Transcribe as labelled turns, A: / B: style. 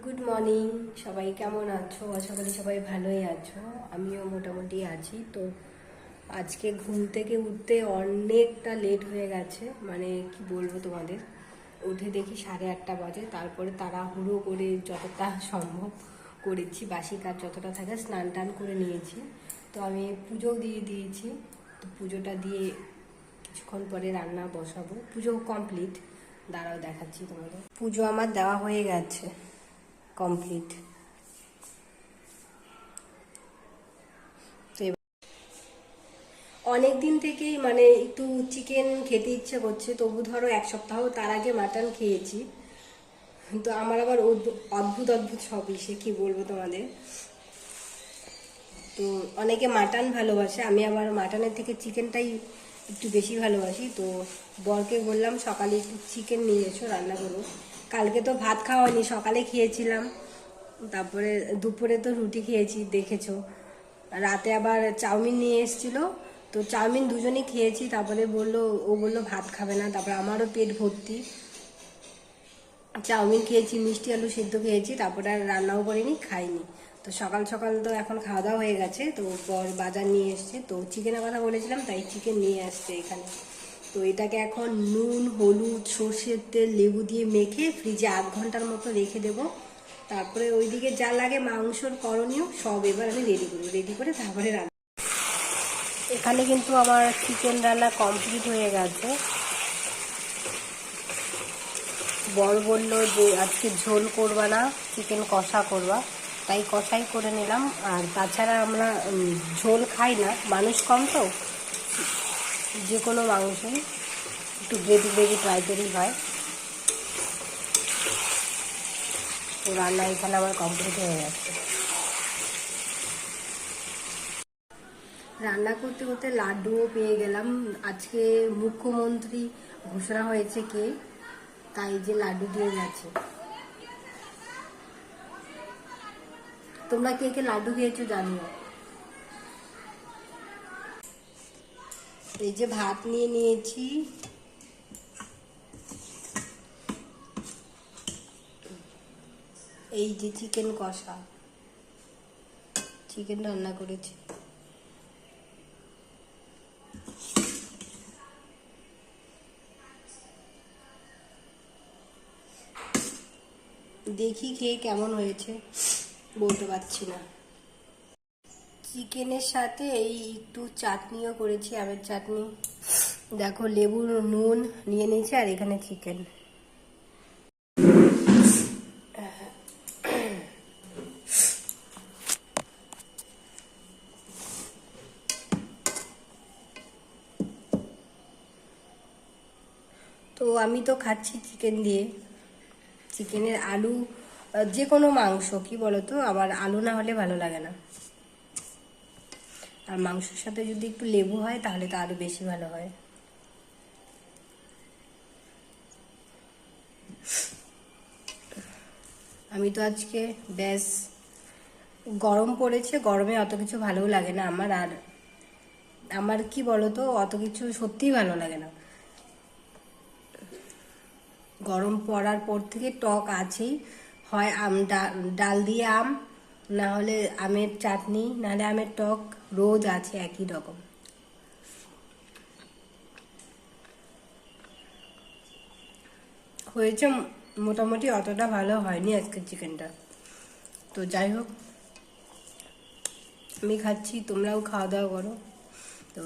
A: Good morning, সবাই কেমন আছো? আশা করি সবাই ভালোই আছো। আমিও মোটামুটি আছি। তো আজকে ঘুম থেকে উঠতে অনেকটা লেট হয়ে গেছে, মানে কি বলবো তোমাদের। উঠে দেখি 8:30 বাজে। তারপরে তাড়াহুড়ো করে যতটা সম্ভব করেছি, বাসি কাজ যতটা থাকে স্নান টান করে নিয়েছি। তো আমি পুজোও দিয়ে দিয়েছি। তো পুজোটা দিয়ে কিছুক্ষণ পরে রান্না বসাবো। পুজো কমপ্লিট, দাঁড়াও দেখাচ্ছি তোমাদের। পুজো আমার দেওয়া হয়ে গেছে, কমপ্লিট। অনেক দিন থেকেই মানে একটু চিকেন খেতে ইচ্ছে করছে, তবু ধরো এক সপ্তাহ তার আগে মাটন খেয়েছি। তো আমার আবার অদ্ভুত অদ্ভুত সব ইসে, কি বলবো তোমাদের। তো অনেকে মাটন ভালোবাসে, আমি আবার মাটনের থেকে চিকেনটাই একটু বেশি ভালোবাসি। তো বরকে বললাম সকালে একটু চিকেন নিয়ে এসো, রান্না করবো। কালকে তো ভাত খাওয়া হয়নি, সকালে খেয়েছিলাম। তারপরে দুপুরে তো রুটি খেয়েছি, দেখেছো। রাতে আবার চাউমিন নিয়ে এসেছিলো, তো চাউমিন দুজনেই খেয়েছি। তারপরে ও বললো ভাত খাবে না। তারপরে আমারও পেট ভর্তি, চাউমিন খেয়েছি, মিষ্টি আলু সেদ্ধ খেয়েছি। তারপরে আর রান্নাও করিনি, খাইনি। তো সকাল সকাল তো এখন খাওয়া দাওয়া হয়ে গেছে। তো বর বাজার নিয়ে এসছে, তো চিকেনের কথা বলেছিলাম, তাই চিকেন নিয়ে আসছে এখানে। তো এটাকে এখন নুন, হলুদ, সর্ষের তেল, লেবু দিয়ে মেখে ফ্রিজে 8 ঘন্টার মতো রেখে দেবো। তারপরে ওইদিকে যা লাগে মাংসর করণীয় সব এবার আমি রেডি করবো। রেডি করে তারপরে রান্না। এখানে কিন্তু আমার চিকেন রান্না কমপ্লিট হয়ে গেছে। বর বললো যে আজকে ঝোল করবা না, চিকেন কষা করবা, তাই কষাই করে নিলাম। আর তাছাড়া আমরা ঝোল খাই না, মানুষ কম তো। যে কোনো মাংসই একটু গ্রেভি গ্রেভি টাইপেরই হয়। তো রান্না এখানে আমার কমপ্লিট হয়ে গেছে। রান্না করতে করতে লাড্ডুও পেয়ে গেলাম। আজকে মুখ্যমন্ত্রী ঘোষণা হয়েছে কে, তাই যে লাড্ডু দিয়ে গেছে। তোমরা কে কে লাড্ডু খেয়েছো জানিও। এই যে ভাত নিয়ে নিয়েছি, এই যে চিকেন কষা, চিকেন রান্না করেছি। দেখি খেয়ে কেমন হয়েছে, বলতে পারছি না। চিকেনের সাথে এই একটু চাটনিও করেছি, আমের চাটনি। দেখো, লেবু নুন নিয়ে নিয়েছি, আর এখানে চিকেন। তো আমি তো খাচ্ছি চিকেন দিয়ে। চিকেনের আলু, যে কোনো মাংস কি বলতো, আমার আলু না হলে ভালো লাগে না। আর মাংসের সাথে যদি একটু লেবু হয় তাহলে তো আরো বেশি ভালো হয়। আমি তো আজকে ব্যাস, গরম পড়েছে, গরমে অত কিছু ভালোও লাগে না আমার। আর আমার কি বলতো, অত কিছু সত্যিই ভালো লাগে না। গরম পড়ার পর থেকে টক আছেই, হয় আম, ডাল দিয়ে আম, না হলে আমের চাটনি, নাহলে আমের টক, রোজ আছে একই রকম। হয়েছে মোটামুটি, অতটা ভালো হয়নি আজকের চিকেনটা। তো যাই হোক, আমি খাচ্ছি, তোমরাও খাওয়া দাওয়া করো। তো